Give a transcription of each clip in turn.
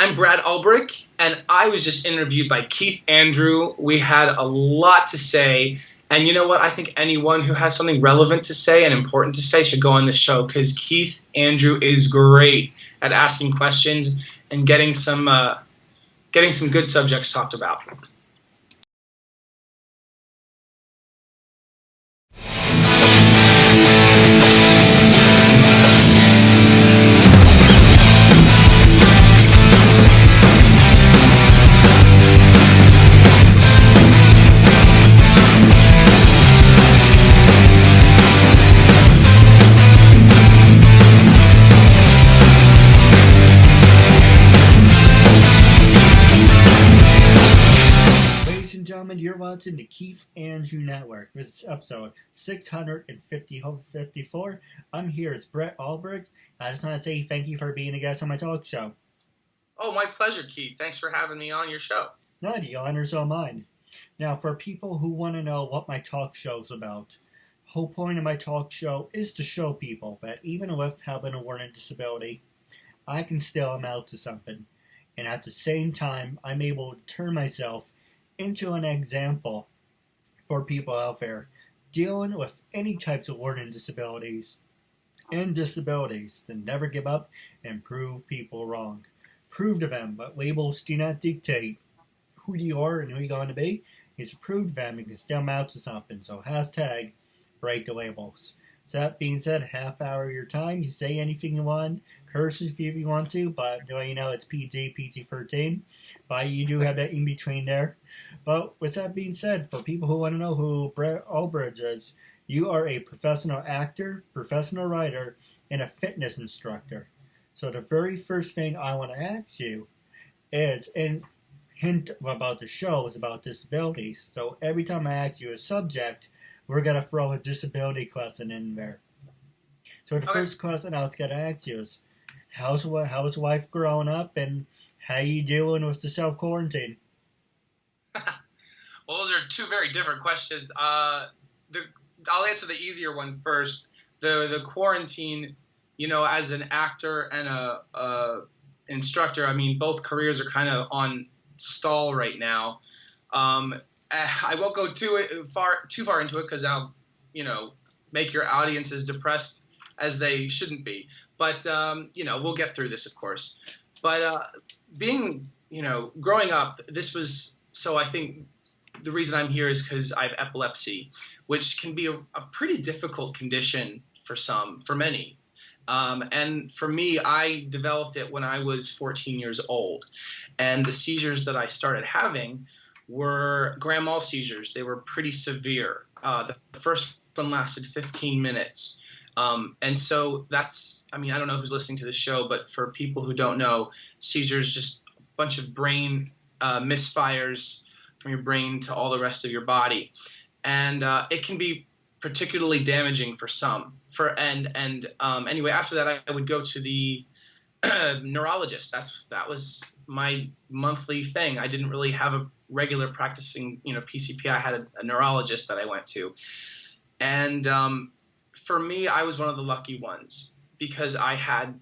I'm Brad Ulbrich, and I was just interviewed by Keith Andrew. We had a lot to say, and you know what? I think anyone who has something relevant to say and important to say should go on this show, because Keith Andrew is great at asking questions and getting some good subjects talked about. You're watching the Keith Andrew Network. This is episode 654. I'm here. It's Brad Ulbrich. I just want to say thank you for being a guest on my talk show. Oh, my pleasure, Keith. Thanks for having me on your show. No, the honor's all mine. Now, for people who want to know what my talk show's about, the whole point of my talk show is to show people that even with having a learning disability, I can still amount to something. And at the same time, I'm able to turn myself into an example for people out there dealing with any types of learning disabilities and disabilities to never give up and prove people wrong. Prove to them that labels do not dictate who you are and who you're going to be. Is to prove to them you can still amount to something. So hashtag break the labels. So that being said, half hour of your time, you say anything you want, curse if you want to, but you know it's PG-13. But you do have that in between there. But with that being said, for people who want to know who Brad Ulbrich is, you are a professional actor, professional writer, and a fitness instructor. So the very first thing I want to ask you is, and hint about the show is about disabilities. So every time I ask you a subject, we're going to throw a disability question in there. So the first question I was going to ask you is, how's wife growing up, and how you doing with the self-quarantine? Well, those are two very different questions. I'll answer the easier one first. The quarantine, as an actor and a instructor, I mean, both careers are kind of on stall right now. I won't go too far into it because I'll, make your audience as depressed as they shouldn't be. But, we'll get through this, of course. But growing up, this was, so I think the reason I'm here is because I have epilepsy, which can be a pretty difficult condition for many. And for me, I developed it when I was 14 years old. And the seizures that I started having were grand mal seizures. They were pretty severe. The first one lasted 15 minutes. And so I don't know who's listening to the show, but for people who don't know, seizures, just a bunch of brain misfires from your brain to all the rest of your body. And it can be particularly damaging for some. Anyway, after that, I would go to the neurologist. That was my monthly thing. I didn't really have a regular practicing, PCP. I had a neurologist that I went to. And for me, I was one of the lucky ones because I had,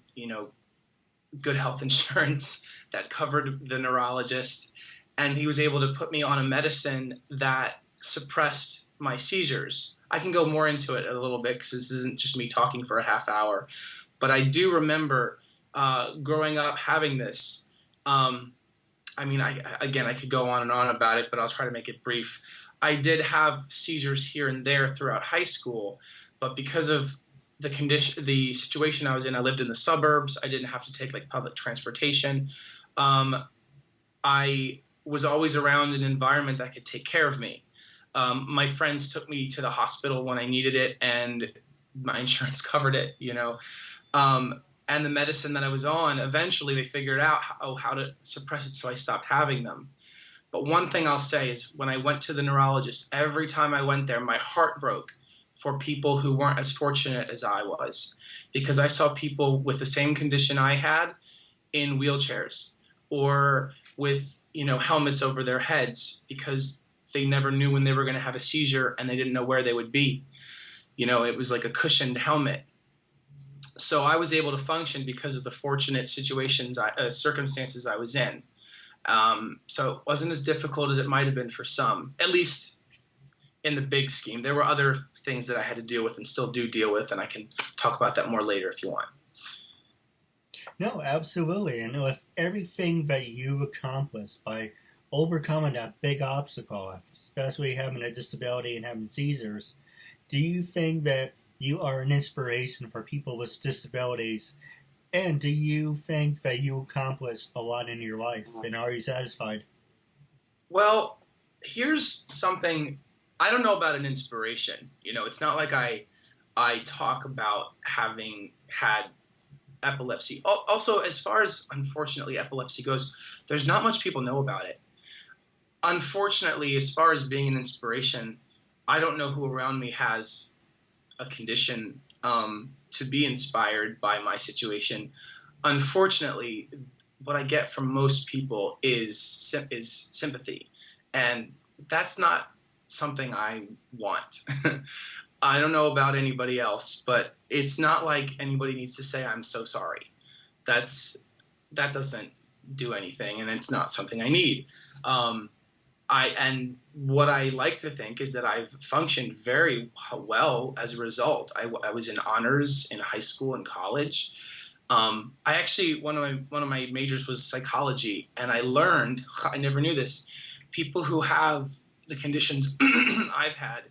good health insurance that covered the neurologist, and he was able to put me on a medicine that suppressed my seizures. I can go more into it a little bit because this isn't just me talking for a half hour, but I do remember growing up having this. I could go on and on about it, but I'll try to make it brief. I did have seizures here and there throughout high school, but because of the situation I was in, I lived in the suburbs. I didn't have to take public transportation. I was always around an environment that could take care of me. My friends took me to the hospital when I needed it, and my insurance covered it, and the medicine that I was on, eventually they figured out how to suppress it, so I stopped having them. But one thing I'll say is when I went to the neurologist, every time I went there, my heart broke for people who weren't as fortunate as I was, because I saw people with the same condition I had in wheelchairs or with, helmets over their heads because they never knew when they were going to have a seizure and they didn't know where they would be. It was like a cushioned helmet. So I was able to function because of the fortunate circumstances I was in. So it wasn't as difficult as it might have been for some, at least in the big scheme. There were other things that I had to deal with and still do deal with, and I can talk about that more later if you want. No, absolutely. And with everything that you've accomplished by overcoming that big obstacle, especially having a disability and having seizures, do you think that you are an inspiration for people with disabilities? And do you think that you accomplished a lot in your life? And are you satisfied? Well, here's something. I don't know about an inspiration. It's not like I talk about having had epilepsy. Also, as far as, unfortunately, epilepsy goes, there's not much people know about it. Unfortunately, as far as being an inspiration, I don't know who around me has a condition to be inspired by my situation. Unfortunately, what I get from most people is sympathy, and that's not something I want. I don't know about anybody else, but it's not like anybody needs to say, I'm so sorry. That doesn't do anything, and it's not something I need. And what I like to think is that I've functioned very well as a result. I was in honors in high school and college. I actually, one of my majors was psychology, and I learned, I never knew this, people who have the conditions I've had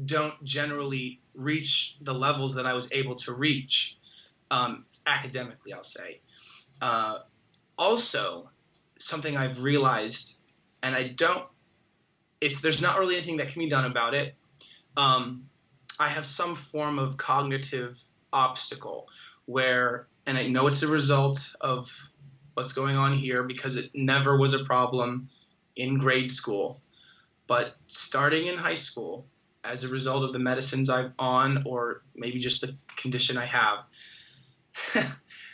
don't generally reach the levels that I was able to reach, academically, I'll say. Also, something I've realized, and there's not really anything that can be done about it. I have some form of cognitive obstacle and I know it's a result of what's going on here because it never was a problem in grade school. But starting in high school, as a result of the medicines I'm on, or maybe just the condition I have,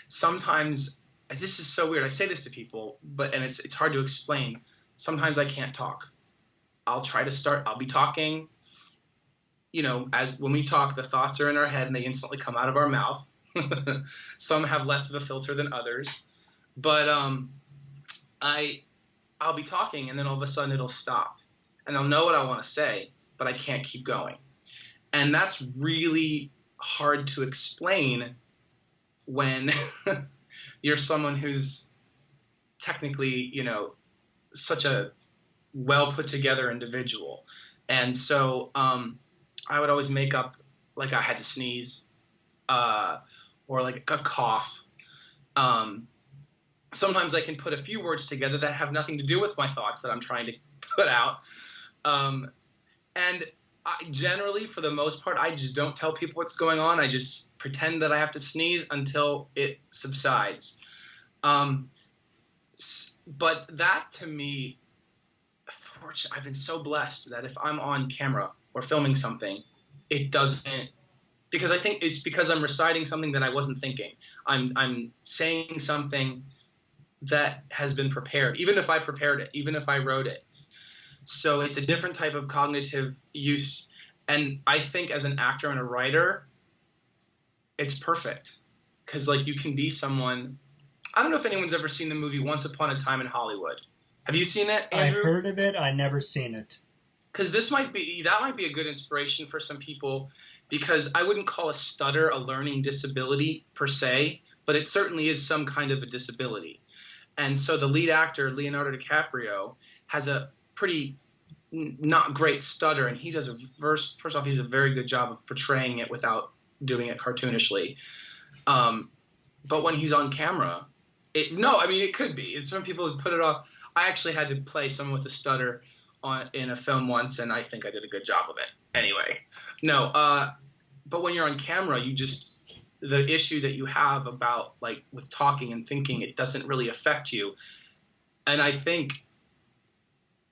sometimes, this is so weird. I say this to people, and it's hard to explain. Sometimes I can't talk. I'll be talking, as when we talk, the thoughts are in our head and they instantly come out of our mouth. Some have less of a filter than others, but I'll be talking and then all of a sudden it'll stop and I'll know what I want to say, but I can't keep going. And that's really hard to explain when you're someone who's technically, such a well put together individual. And so I would always make up like I had to sneeze or like a cough. Sometimes I can put a few words together that have nothing to do with my thoughts that I'm trying to put out. And generally, for the most part, I just don't tell people what's going on. I just pretend that I have to sneeze until it subsides. But that, to me, I've been so blessed that if I'm on camera or filming something, it doesn't, because I think it's because I'm reciting something that I wasn't thinking. I'm saying something that has been prepared, even if I prepared it, even if I wrote it. So it's a different type of cognitive use. And I think as an actor and a writer, it's perfect. Because like you can be someone. I don't know if anyone's ever seen the movie Once Upon a Time in Hollywood. Have you seen it, Andrew? I heard of it. I never seen it. Because that might be a good inspiration for some people, because I wouldn't call a stutter a learning disability per se, but it certainly is some kind of a disability. And so the lead actor, Leonardo DiCaprio, has a pretty not great stutter, and he does first off, he does a very good job of portraying it without doing it cartoonishly. But when he's on camera, it could be. Some people would put it off. I actually had to play someone with a stutter in a film once, and I think I did a good job of it. Anyway, but when you're on camera, the issue that you have about like with talking and thinking, it doesn't really affect you. And I think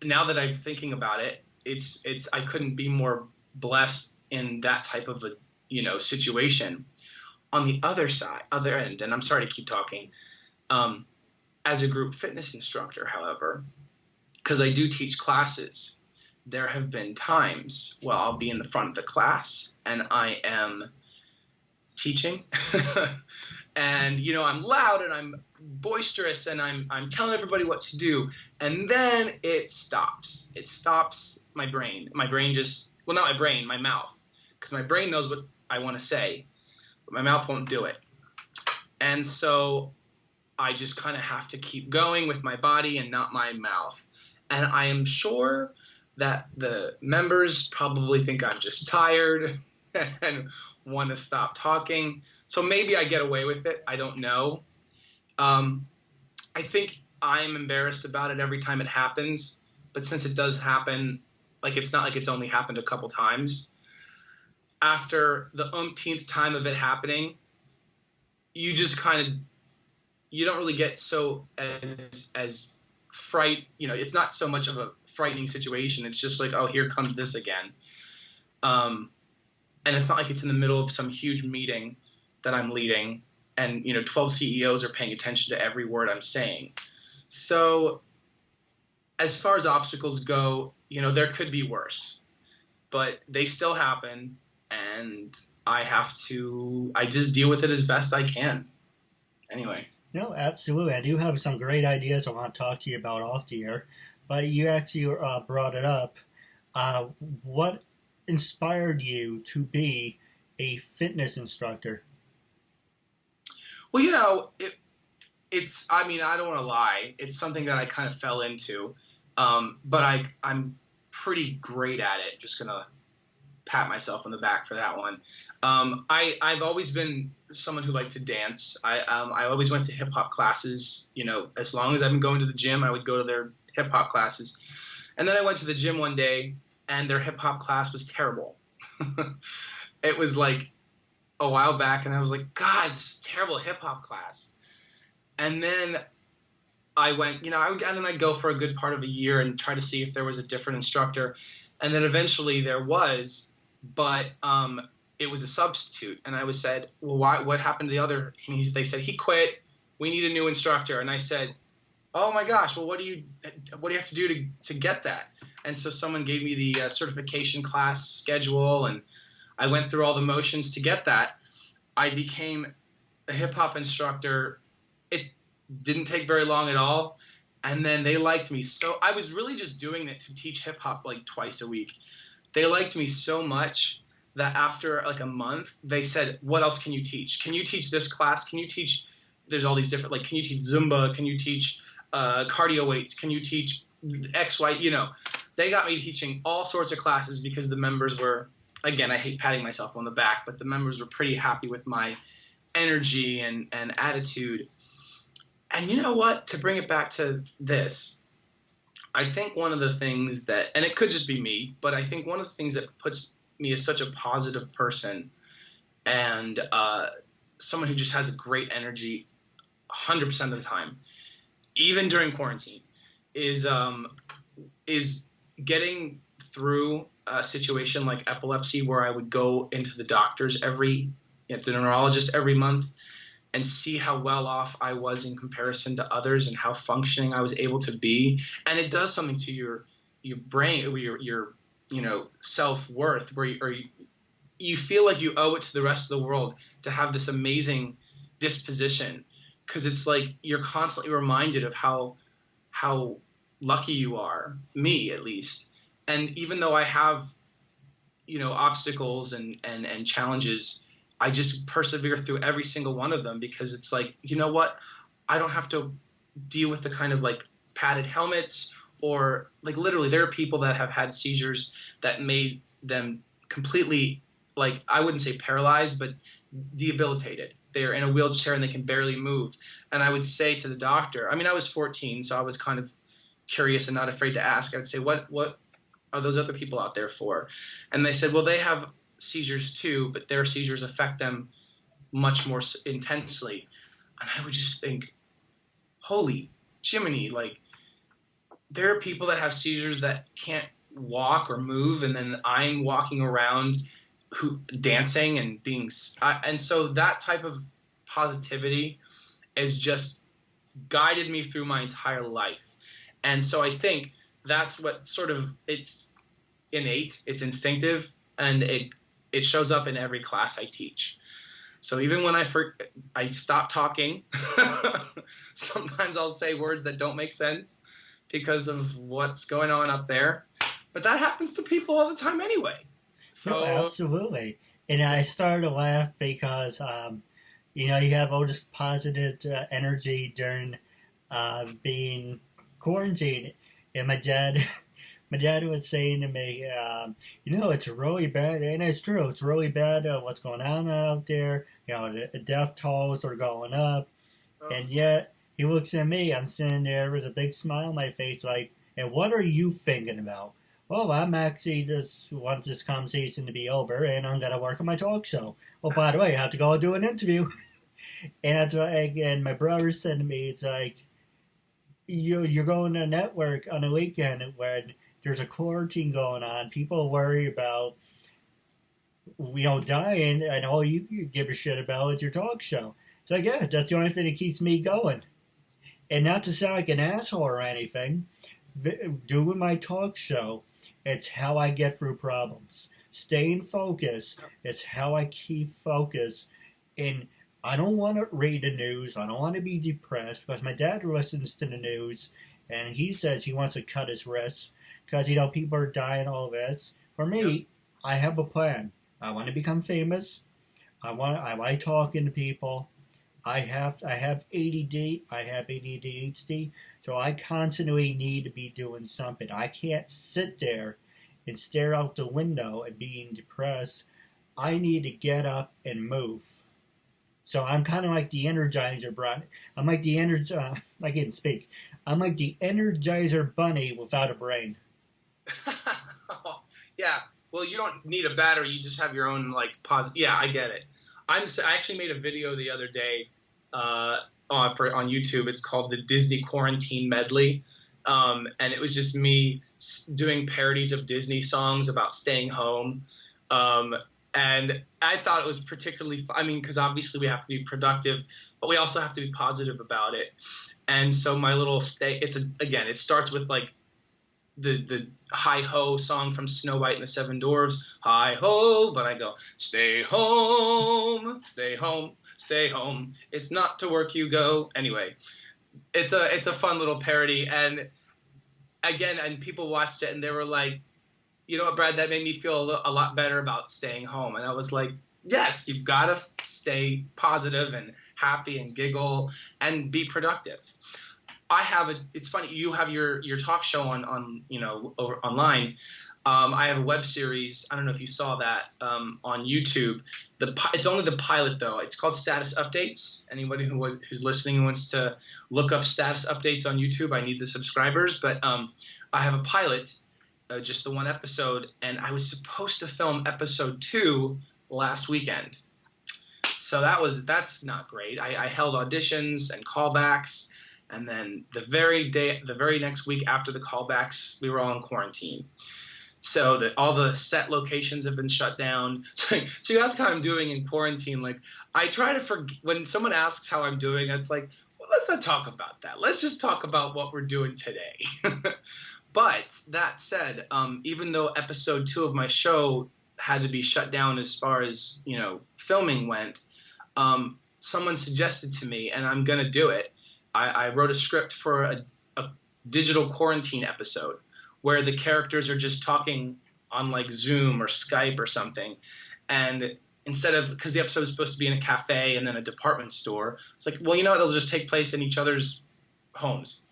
now that I'm thinking about it, I couldn't be more blessed in that type of a situation. On the other end, and I'm sorry to keep talking, as a group fitness instructor, however, because I do teach classes, there have been times I'll be in the front of the class and I am teaching. And, you know, I'm loud and I'm boisterous and I'm telling everybody what to do. And then it stops. It stops my brain. My brain just, well, not my brain, my mouth. Because my brain knows what I want to say, but my mouth won't do it. And so I just kind of have to keep going with my body and not my mouth. And I am sure that the members probably think I'm just tired and want to stop talking. So maybe I get away with it. I don't know. I think I'm embarrassed about it every time it happens. But since it does happen, like it's not like it's only happened a couple times. After the umpteenth time of it happening, you just kind of, you don't really get so as fright, you know, it's not so much of a frightening situation. It's just like, oh, here comes this again. And it's not like it's in the middle of some huge meeting that I'm leading and, you know, 12 CEOs are paying attention to every word I'm saying. So as far as obstacles go, you know, there could be worse, but they still happen and I just deal with it as best I can. Anyway. No, absolutely. I do have some great ideas I want to talk to you about off the air, but you actually brought it up. What inspired you to be a fitness instructor? Well, you know, it's, I mean, I don't want to lie. It's something that I kind of fell into, but I'm pretty great at it. Just going to pat myself on the back for that one. I've always been someone who liked to dance. I always went to hip hop classes. You know, as long as I've been going to the gym, I would go to their hip hop classes. And then I went to the gym one day and their hip hop class was terrible. It was like a while back and I was like, God, this is a terrible hip hop class. And then I went, you know, and then I'd go for a good part of a year and try to see if there was a different instructor. And then eventually there was, but it was a substitute. And I was said, well, what happened to the other? And they said, he quit. We need a new instructor. And I said, oh my gosh, well, what do you have to do to get that? And so someone gave me the certification class schedule, and I went through all the motions to get that. I became a hip hop instructor. It didn't take very long at all. And then they liked me. So I was really just doing it to teach hip hop like twice a week. They liked me so much that after like a month, they said, what else can you teach? Can you teach this class? Can you teach, there's all these different, like, can you teach Zumba? Can you teach cardio weights? Can you teach X, Y, you know? They got me teaching all sorts of classes because the members were, again, I hate patting myself on the back, but the members were pretty happy with my energy and attitude. And you know what? To bring it back to this, I think one of the things that, and it could just be me, but I think one of the things that puts me as such a positive person and someone who just has a great energy 100% of the time, even during quarantine, is getting through a situation like epilepsy where I would go into the doctors the neurologist every month and see how well off I was in comparison to others and how functioning I was able to be. And it does something to your brain, or your you know, self-worth, where you feel like you owe it to the rest of the world to have this amazing disposition, because it's like you're constantly reminded of how lucky you are, me at least. And even though I have, you know, obstacles and challenges, I just persevere through every single one of them, because it's like, you know what? I don't have to deal with the kind of like padded helmets, or like literally there are people that have had seizures that made them completely, like, I wouldn't say paralyzed, but debilitated. They're in a wheelchair and they can barely move. And I would say to the doctor, I mean, I was 14, so I was kind of curious and not afraid to ask. I would say, what are those other people out there for? And they said, well, they have seizures too, but their seizures affect them much more intensely. And I would just think, holy Jiminy, like, there are people that have seizures that can't walk or move, and then I'm walking around dancing and being, and so that type of positivity has just guided me through my entire life. And so I think that's what sort of, it's innate, it's instinctive, and it shows up in every class I teach. So even when I stop talking, sometimes I'll say words that don't make sense because of what's going on up there. But that happens to people all the time anyway. So No, absolutely. And I started to laugh because, you have all this positive energy during being quarantined. And my dad, my dad was saying to me, it's really bad, and it's true. It's really bad what's going on out there. The death tolls are going up, and yet he looks at me. I'm sitting there with a big smile on my face, like, and what are you thinking about? Well, I'm actually just want this conversation to be over, and I'm gonna work on my talk show. Oh, by the way, I have to go do an interview. And that's what, again, my brother said to me, it's like, you're going to network on a weekend when there's a quarantine going on. People worry about, dying, and all you give a shit about is your talk show. It's like, yeah, that's the only thing that keeps me going. And not to sound like an asshole or anything, doing my talk show, it's how I get through problems. Staying focused, it's how I keep focus. And I don't want to read the news. I don't want to be depressed because my dad listens to the news and he says he wants to cut his risks because, people are dying, all this. For me, I have a plan. I want to become famous. I like talking to people. I have ADD. I have ADHD. So I constantly need to be doing something. I can't sit there and stare out the window and being depressed. I need to get up and move. So I'm kind of like the Energizer Bunny. I'm like the I can't speak. I'm like the Energizer Bunny without a brain. Yeah. Well, you don't need a battery. You just have your own positive. Yeah, I get it. I actually made a video the other day on YouTube. It's called the Disney Quarantine Medley, and it was just me doing parodies of Disney songs about staying home. And I thought it was particularly, because obviously we have to be productive, but we also have to be positive about it. And so my little it starts with the Hi Ho song from Snow White and the Seven Dwarfs. Hi ho, but I go, stay home, stay home, stay home. It's not to work you go. Anyway, it's a fun little parody. And again, and people watched it and they were like, you know what, Brad, that made me feel a lot better about staying home. And I was like, yes, you've got to stay positive and happy and giggle and be productive. It's funny, you have your talk show on online. I have a web series. I don't know if you saw that on YouTube. It's only the pilot though. It's called Status Updates. Anybody who's listening wants to look up Status Updates on YouTube, I need the subscribers. But I have a pilot. Just the one episode, and I was supposed to film episode 2 last weekend. So that's not great. I held auditions and callbacks, and then the very next week after the callbacks, we were all in quarantine. So all the set locations have been shut down. So that's how I'm doing in quarantine. I try to forget when someone asks how I'm doing. It's like, well, let's not talk about that. Let's just talk about what we're doing today. But that said, even though episode 2 of my show had to be shut down as far as, filming went, someone suggested to me, and I'm going to do it. I wrote a script for a digital quarantine episode where the characters are just talking on Zoom or Skype or something. And instead of, because the episode is supposed to be in a cafe and then a department store, it's like, well, they'll just take place in each other's homes.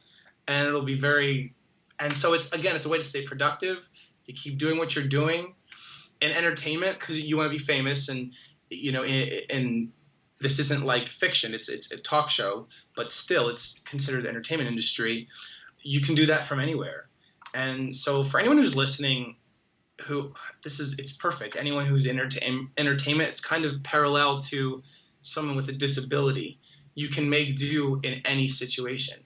And it'll be and so it's a way to stay productive, to keep doing what you're doing in entertainment, because you want to be famous, and and this isn't like fiction, it's a talk show, but still it's considered the entertainment industry. You can do that from anywhere. And so for anyone who's listening, it's perfect. Anyone who's in entertainment, it's kind of parallel to someone with a disability. You can make do in any situation.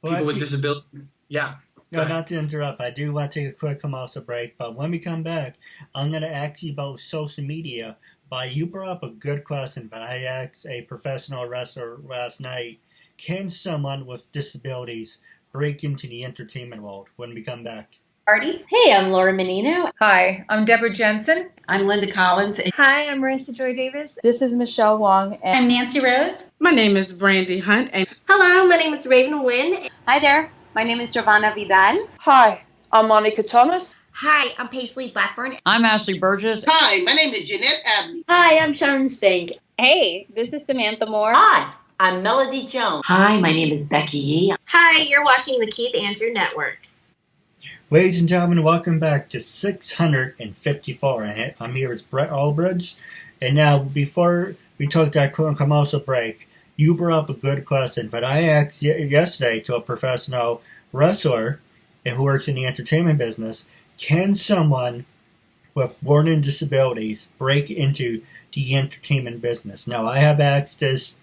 People with disability, yeah. No, not to interrupt. I do want to take a quick commercial break, but when we come back, I'm going to ask you about social media. But you brought up a good question, but I asked a professional wrestler last night, can someone with disabilities break into the entertainment world when we come back? Party. Hey, I'm Laura Menino. Hi, I'm Deborah Jensen. I'm Linda Collins. Hi, I'm Marissa Joy Davis. This is Michelle Wong. And I'm Nancy Rose. My name is Brandy Hunt. And hello, my name is Raven Wynn. Hi there, my name is Giovanna Vidal. Hi, I'm Monica Thomas. Hi, I'm Paisley Blackburn. I'm Ashley Burgess. Hi, my name is Jeanette Abney. Hi, I'm Sharon Spank. Hey, this is Samantha Moore. Hi, I'm Melody Jones. Hi, my name is Becky Yee. Hi, you're watching the Keith Andrew Network. Ladies and gentlemen, welcome back to 654. I'm here with Brad Ulbrich. And now, before we took that commercial break, you brought up a good question, but I asked yesterday to a professional wrestler who works in the entertainment business, can someone with learning disabilities break into the entertainment business? Now, I have asked this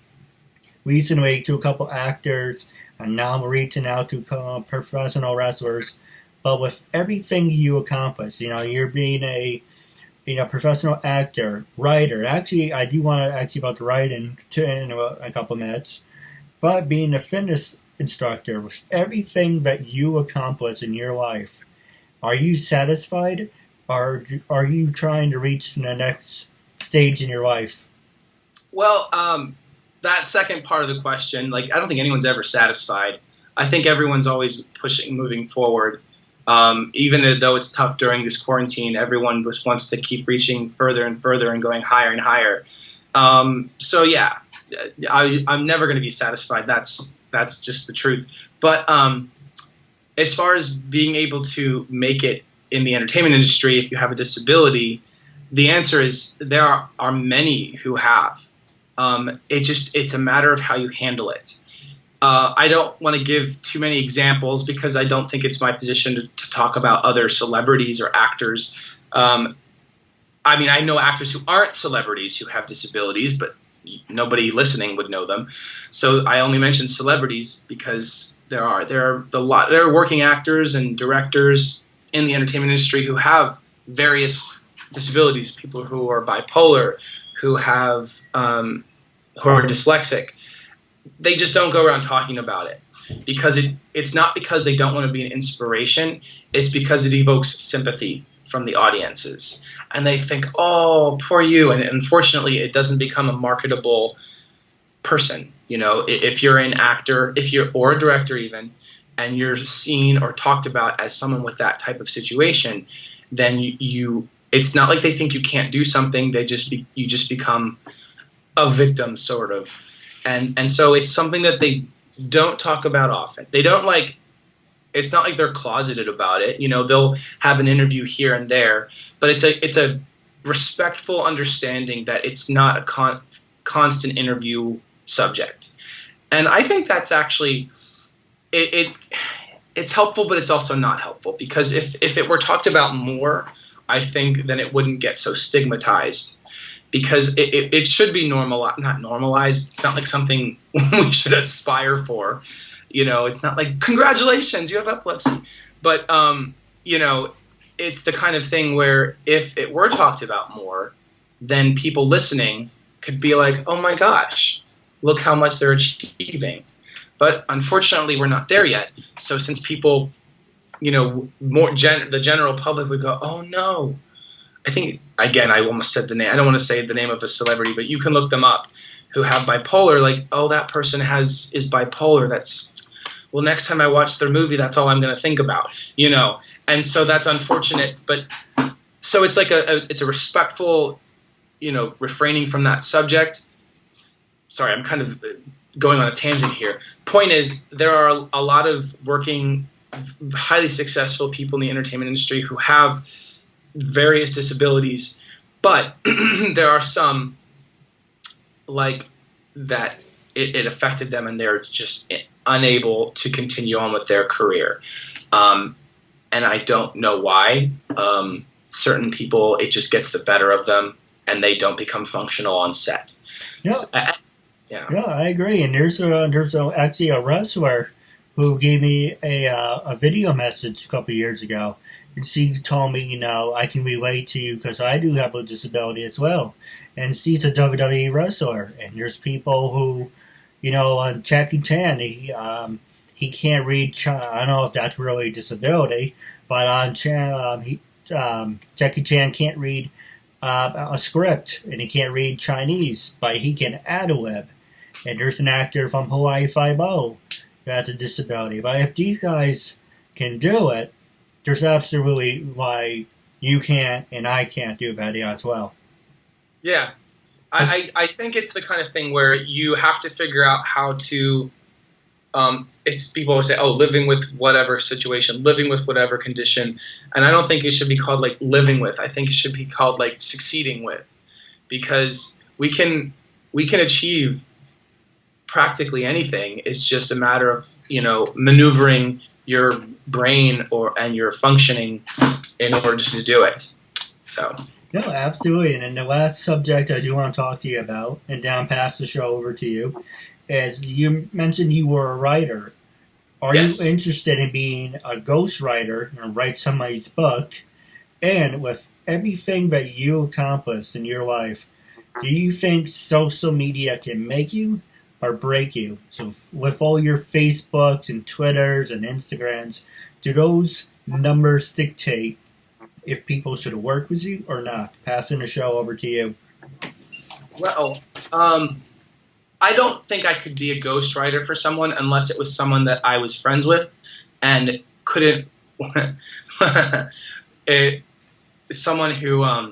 recently to a couple actors, and now I'm reaching out to professional wrestlers. But with everything you accomplish, you're being a professional actor, writer. Actually, I do want to ask you about the writing in a couple minutes. But being a fitness instructor, with everything that you accomplish in your life, are you satisfied? Or are you trying to reach the next stage in your life? Well, that second part of the question, I don't think anyone's ever satisfied. I think everyone's always moving forward. Even though it's tough during this quarantine, everyone just wants to keep reaching further and further and going higher and higher. So yeah, I'm never going to be satisfied. That's just the truth. But as far as being able to make it in the entertainment industry, if you have a disability, the answer is there are many who have. It's a matter of how you handle it. I don't want to give too many examples because I don't think it's my position to talk about other celebrities or actors. I know actors who aren't celebrities who have disabilities, but nobody listening would know them. So I only mention celebrities because there are working actors and directors in the entertainment industry who have various disabilities. People who are bipolar, who are dyslexic. They just don't go around talking about it because it's not because they don't want to be an inspiration. It's because it evokes sympathy from the audiences. And they think, oh, poor you. And unfortunately, it doesn't become a marketable person. If you're an actor, or a director even, and you're seen or talked about as someone with that type of situation, then it's not like they think you can't do something. You just become a victim, sort of. And so it's something that they don't talk about often. They don't it's not like they're closeted about it. They'll have an interview here and there, but it's a respectful understanding that it's not a constant interview subject. And I think that's actually it's helpful, but it's also not helpful because if it were talked about more, I think then it wouldn't get so stigmatized. Because it should be not normalized. It's not like something we should aspire for. It's not like, congratulations, you have epilepsy. But, it's the kind of thing where if it were talked about more, then people listening could be like, oh my gosh, look how much they're achieving. But unfortunately, we're not there yet. So since people, the general public would go, oh no. I think, again, I almost said the name. I don't want to say the name of a celebrity, but you can look them up who have bipolar. Oh, that person is bipolar. Next time I watch their movie, that's all I'm going to think about, And so that's unfortunate. But so it's it's a respectful, refraining from that subject. Sorry, I'm kind of going on a tangent here. Point is, there are a lot of working, highly successful people in the entertainment industry who have various disabilities, but there are some that it affected them and they're just unable to continue on with their career. And I don't know why. Certain people, it just gets the better of them and they don't become functional on set. Yeah, I agree. And there's actually a wrestler who gave me a video message a couple years ago. And she told me, I can relate to you because I do have a disability as well. And she's a WWE wrestler. And there's people who, Jackie Chan, he can't read. I don't know if that's really a disability, But Jackie Chan can't read a script, and he can't read Chinese, but he can add a web. And there's an actor from Hawaii Five-0 who has a disability. But if these guys can do it, there's absolutely why you can't and I can't do that as well. Yeah. I think it's the kind of thing where you have to figure out how to it's people always say, oh, living with whatever situation, living with whatever condition. And I don't think it should be called like living with. I think it should be called like succeeding with, because we can achieve practically anything. It's just a matter of, maneuvering your brain and your functioning in order to do it. So. No, absolutely. And then the last subject I do want to talk to you about, and then I'll pass the show over to you, is you mentioned you were a writer. Are you interested in being a ghostwriter and write somebody's book? And with everything that you accomplished in your life, do you think social media can make you or break you? So with all your Facebooks and Twitters and Instagrams, do those numbers dictate if people should work with you or not? Passing the show over to you. Well, I don't think I could be a ghostwriter for someone unless it was someone that I was friends with and couldn't someone who I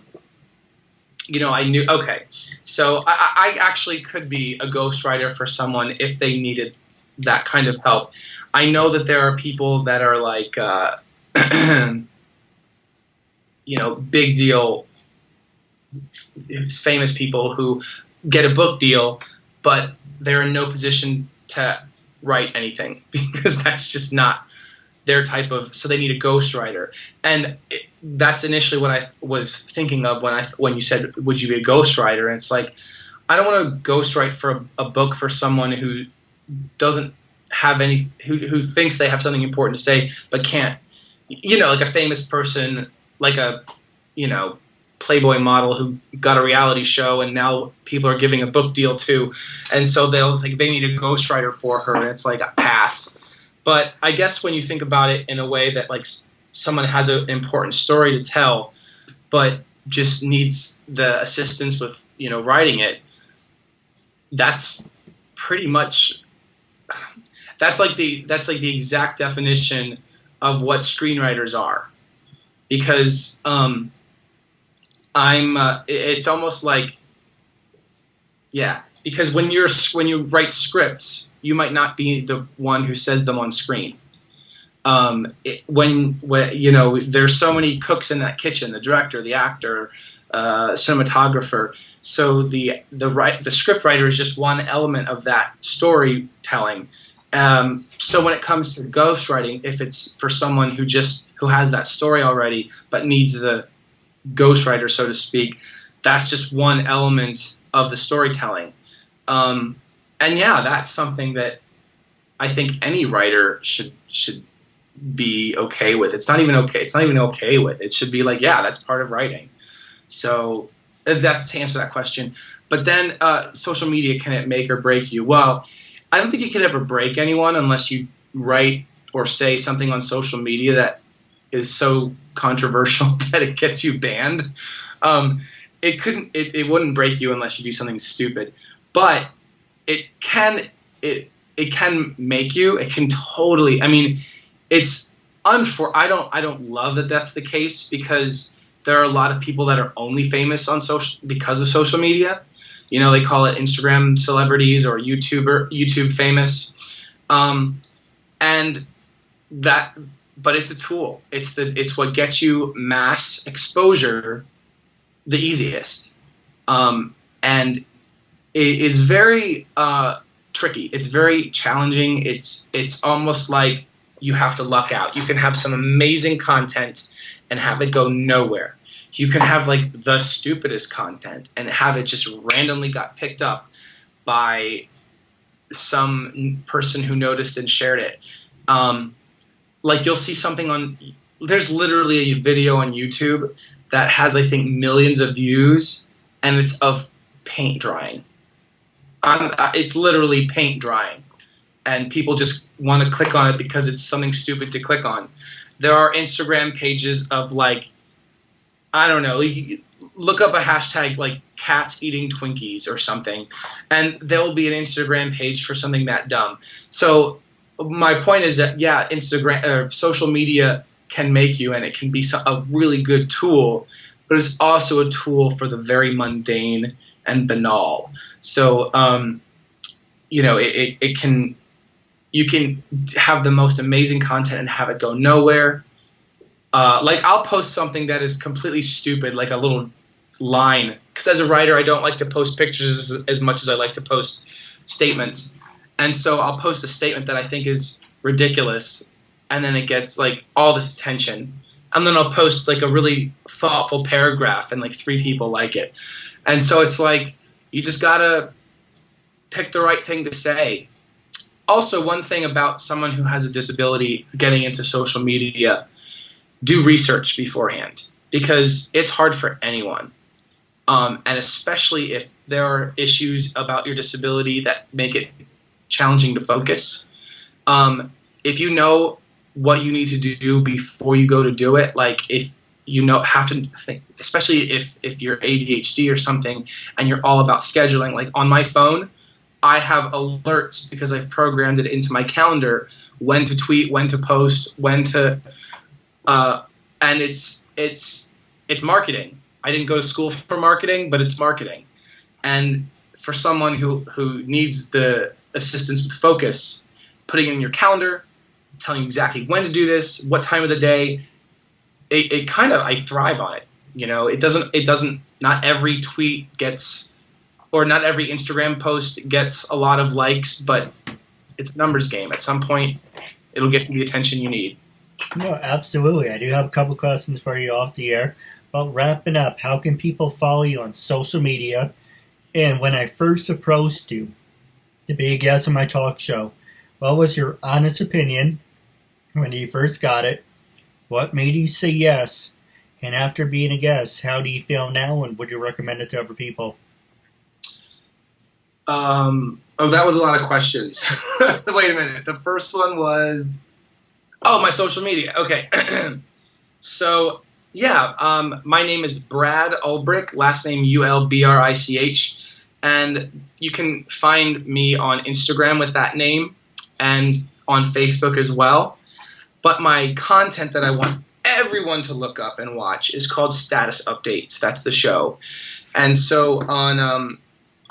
knew. Okay, so I actually could be a ghostwriter for someone if they needed that kind of help. I know that there are people that are like big deal famous people who get a book deal, but they're in no position to write anything because that's just not their type of, so they need a ghostwriter. And that's initially what I was thinking of when you said, would you be a ghostwriter? And it's like, I don't want to ghostwrite for a book for someone who doesn't have any, who thinks they have something important to say, but can't, like a famous person, like a, Playboy model who got a reality show and now people are giving a book deal to, and so they'll think they need a ghostwriter for her, and it's like a pass. But I guess when you think about it in a way that like someone has an important story to tell, but just needs the assistance with writing it, that's pretty much that's like the exact definition of what screenwriters are, because it's almost like, because when you write scripts, you might not be the one who says them on screen. When there's so many cooks in that kitchen, the director, the actor, cinematographer. So the script writer is just one element of that storytelling. So when it comes to ghostwriting, if it's for someone who has that story already but needs the ghostwriter, so to speak, that's just one element of the storytelling. And that's something that I think any writer should be okay with. It's not even okay with. It should be like, that's part of writing. So that's to answer that question. But then social media, can it make or break you? Well, I don't think it could ever break anyone unless you write or say something on social media that is so controversial that it gets you banned. It wouldn't break you unless you do something stupid, but it can make you. It can totally. I mean, it's I don't love that that's the case, because there are a lot of people that are only famous on because of social media. They call it Instagram celebrities or YouTube famous, and that. But it's a tool. It's what gets you mass exposure the easiest, and it is very tricky. It's very challenging. It's almost like you have to luck out. You can have some amazing content and have it go nowhere. You can have like the stupidest content and have it just randomly got picked up by some person who noticed and shared it. Like you'll see something there's literally a video on YouTube that has, I think, millions of views, and it's of paint drying. It's literally paint drying, and people just want to click on it because it's something stupid to click on. there are Instagram pages of like, I don't know, you look up a hashtag like cats eating Twinkies or something, and there will be an Instagram page for something that dumb. So my point is that, yeah, Instagram or social media can make you, and it can be a really good tool, but it's also a tool for the very mundane and banal. So, you know, it can, you can have the most amazing content and have it go nowhere. Like I'll post something that is completely stupid, like a little line, because as a writer, I don't like to post pictures as much as I like to post statements. And so I'll post a statement that I think is ridiculous, and then it gets like all this attention. And then I'll post like a really thoughtful paragraph, and like 3 people like it. And so it's like, you just gotta pick the right thing to say. Also, one thing about someone who has a disability getting into social media, do research beforehand, because it's hard for anyone. And especially if there are issues about your disability that make it challenging to focus. If you know what you need to do before you go to do it, like if you know, have to think, especially if you're ADHD or something and you're all about scheduling, like on my phone, I have alerts because I've programmed it into my calendar when to tweet, when to post, when to, and it's marketing. I didn't go to school for marketing, but it's marketing. And for someone who needs the assistance with focus, putting it in your calendar, telling you exactly when to do this, what time of the day, it kind of, I thrive on it. You know, it doesn't, not every tweet gets, or not every Instagram post gets a lot of likes, but it's a numbers game. At some point, it'll get the attention you need. No, absolutely. I do have a couple questions for you off the air. Well, wrapping up, how can people follow you on social media? And when I first approached you to be a guest on my talk show, what was your honest opinion when you first got it? What made you say yes? And after being a guest, how do you feel now, and would you recommend it to other people? Oh, that was a lot of questions. Wait a minute. The first one was, my social media. Okay. So, yeah, my name is Brad Ulbrich, last name Ulbrich, and you can find me on Instagram with that name and on Facebook as well. But my content that I want everyone to look up and watch is called Status Updates. That's the show. And so on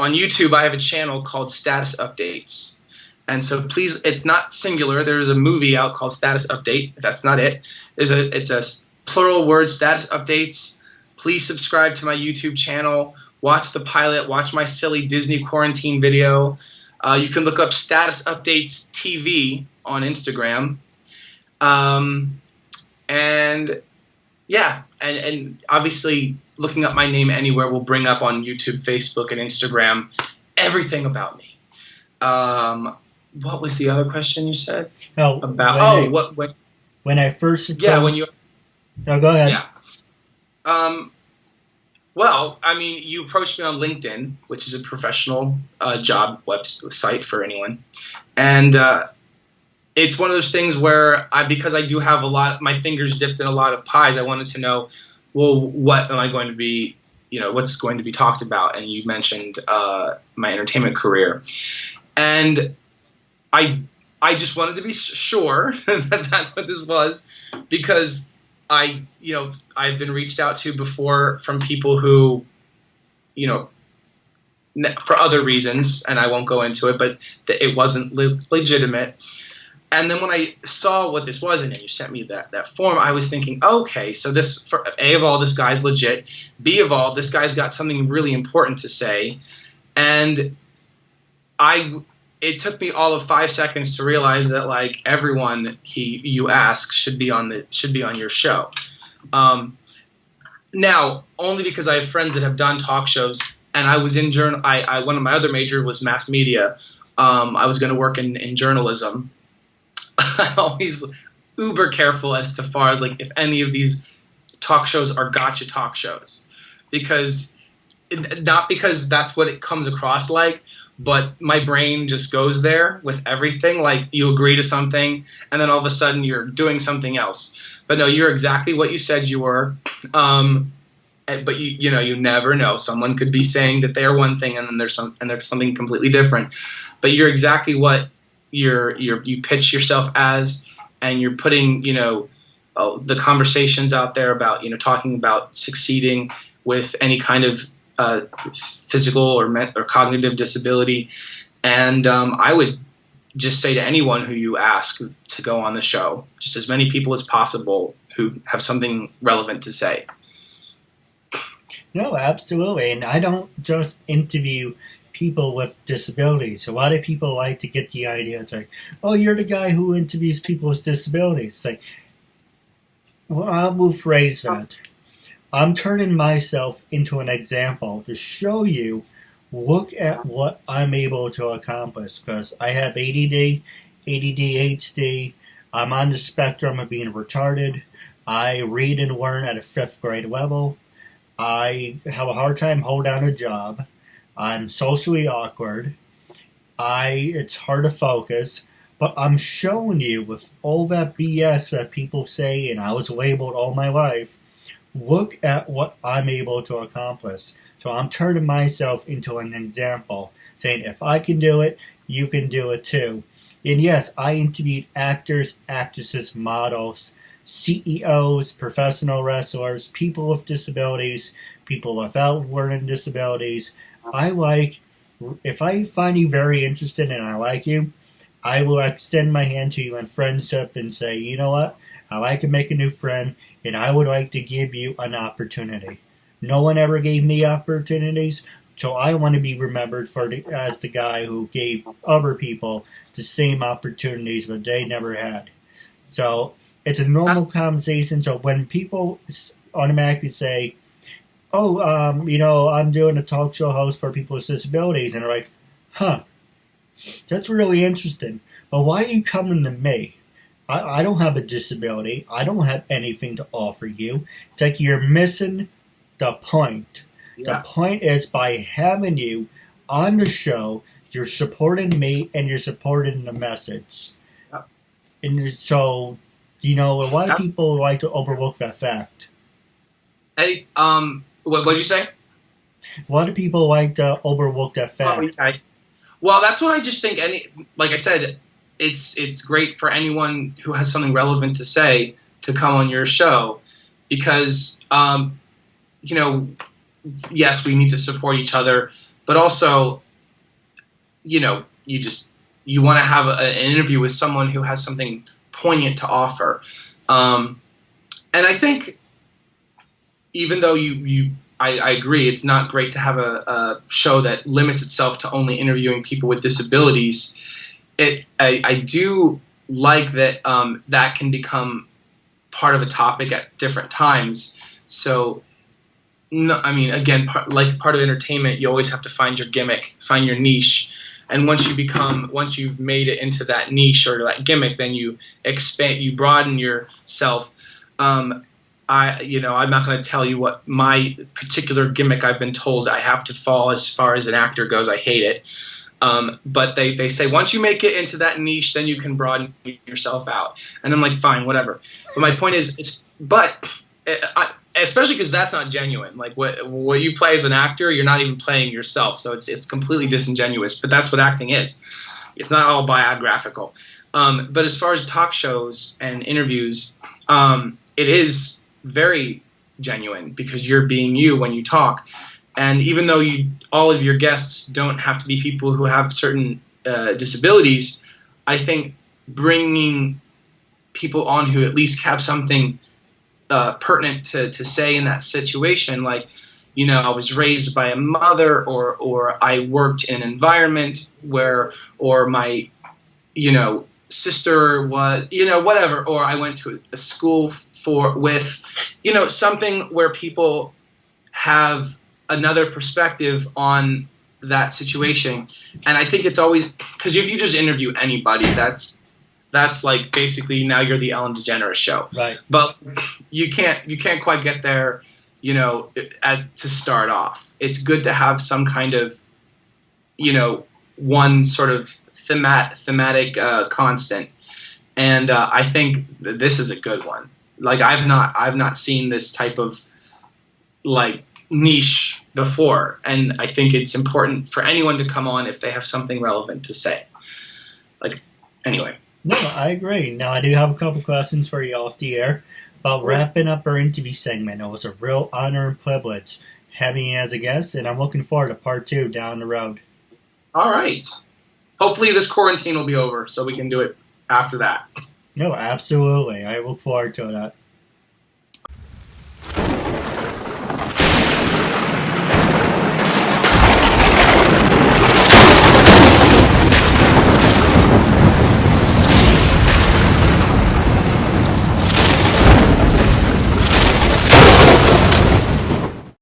YouTube, I have a channel called Status Updates. And so please, it's not singular. There's a movie out called Status Update. That's not it. It's a plural word, Status Updates. Please subscribe to my YouTube channel. Watch the pilot. Watch my silly Disney quarantine video. You can look up Status Updates TV on Instagram. And yeah, and obviously looking up my name anywhere will bring up on YouTube, Facebook, and Instagram everything about me. What was the other question you said? When I first approached, yeah, when you. No, go ahead. Yeah. Well, I mean, you approached me on LinkedIn, which is a professional job website for anyone, and it's one of those things where because I do have my fingers dipped in a lot of pies, I wanted to know, well, what am I going to be, what's going to be talked about? And you mentioned my entertainment career, and I just wanted to be sure that that's what this was, because I've been reached out to before from people who, for other reasons, and I won't go into it, but it wasn't legitimate. And then when I saw what this was, and then you sent me that form, I was thinking, okay, so this, for A of all, this guy's legit. B of all, this guy's got something really important to say. And it took me all of 5 seconds to realize that, like, everyone you ask should be on your show. Now, only because I have friends that have done talk shows, and I was in one of my other majors was mass media. I was going to work in journalism. I'm always uber careful as to far as, like, if any of these talk shows are gotcha talk shows, not because that's what it comes across like, but my brain just goes there with everything. Like you agree to something, and then all of a sudden you're doing something else. But no, you're exactly what you said you were. But you never know. Someone could be saying that they're one thing, and then there's something completely different. But you're exactly what you pitch yourself as, and you're putting the conversations out there about talking about succeeding with any kind of physical or cognitive disability. And I would just say to anyone who you ask to go on the show, just as many people as possible who have something relevant to say. No, absolutely. And I don't just interview people with disabilities. A lot of people like to get the idea, it's like, oh, you're the guy who interviews people with disabilities. It's like, well, I'll rephrase that. I'm turning myself into an example to show you, look at what I'm able to accomplish, because I have ADD, ADHD, I'm on the spectrum of being retarded, I read and learn at a 5th grade level, I have a hard time holding down a job, I'm socially awkward, it's hard to focus, but I'm showing you with all that BS that people say and I was labeled all my life, look at what I'm able to accomplish. So I'm turning myself into an example, saying if I can do it, you can do it too. And yes, I interviewed actors, actresses, models, CEOs, professional wrestlers, people with disabilities, people without learning disabilities. If I find you very interested and I like you, I will extend my hand to you in friendship and say, you know what, I like to make a new friend, and I would like to give you an opportunity. No one ever gave me opportunities, so I want to be remembered as the guy who gave other people the same opportunities that they never had. So it's a normal conversation. So when people automatically say, oh, I'm doing a talk show host for people with disabilities, and they're like, huh, that's really interesting. But why are you coming to me? I don't have a disability. I don't have anything to offer you. It's like you're missing the point. Yeah. The point is by having you on the show, you're supporting me and you're supporting the message. Yeah. And so, a lot of people like to overlook that fact. Eddie, what'd you say? A lot of people like to overlook that fact. Oh, yeah. Well, that's what I just think. Like I said, it's great for anyone who has something relevant to say to come on your show, because yes, we need to support each other, but also you want to have an interview with someone who has something poignant to offer, and I think even though I agree it's not great to have a show that limits itself to only interviewing people with disabilities. I do like that that can become part of a topic at different times. So, no, I mean, again, part of entertainment, you always have to find your gimmick, find your niche. And once you've made it into that niche or that gimmick, then you expand, you broaden yourself. I'm not going to tell you what my particular gimmick I've been told I have to fall as far as an actor goes. I hate it. But they say once you make it into that niche, then you can broaden yourself out. And I'm like, fine, whatever. But my point is, especially because that's not genuine. Like what you play as an actor, you're not even playing yourself. So it's completely disingenuous. But that's what acting is. It's not all biographical. But as far as talk shows and interviews, it is very genuine because you're being you when you talk. And even though all of your guests don't have to be people who have certain disabilities, I think bringing people on who at least have something pertinent to say in that situation, like, I was raised by a mother, or I worked in an environment or my, sister was, whatever, or I went to a school with something where people have another perspective on that situation. And I think it's always, because if you just interview anybody, that's like basically now you're the Ellen DeGeneres show. Right. But you can't quite get there, to start off. It's good to have some kind of, one sort of thematic constant. And I think this is a good one. Like I've not seen this type of like niche before, and I think it's important for anyone to come on if they have something relevant to say. Like, anyway. No, I agree. Now I do have a couple questions for you off the air. About wrapping up our interview segment, it was a real honor and privilege having you as a guest, and I'm looking forward to part 2 down the road. All right. Hopefully this quarantine will be over so we can do it after that. No, absolutely. I look forward to that.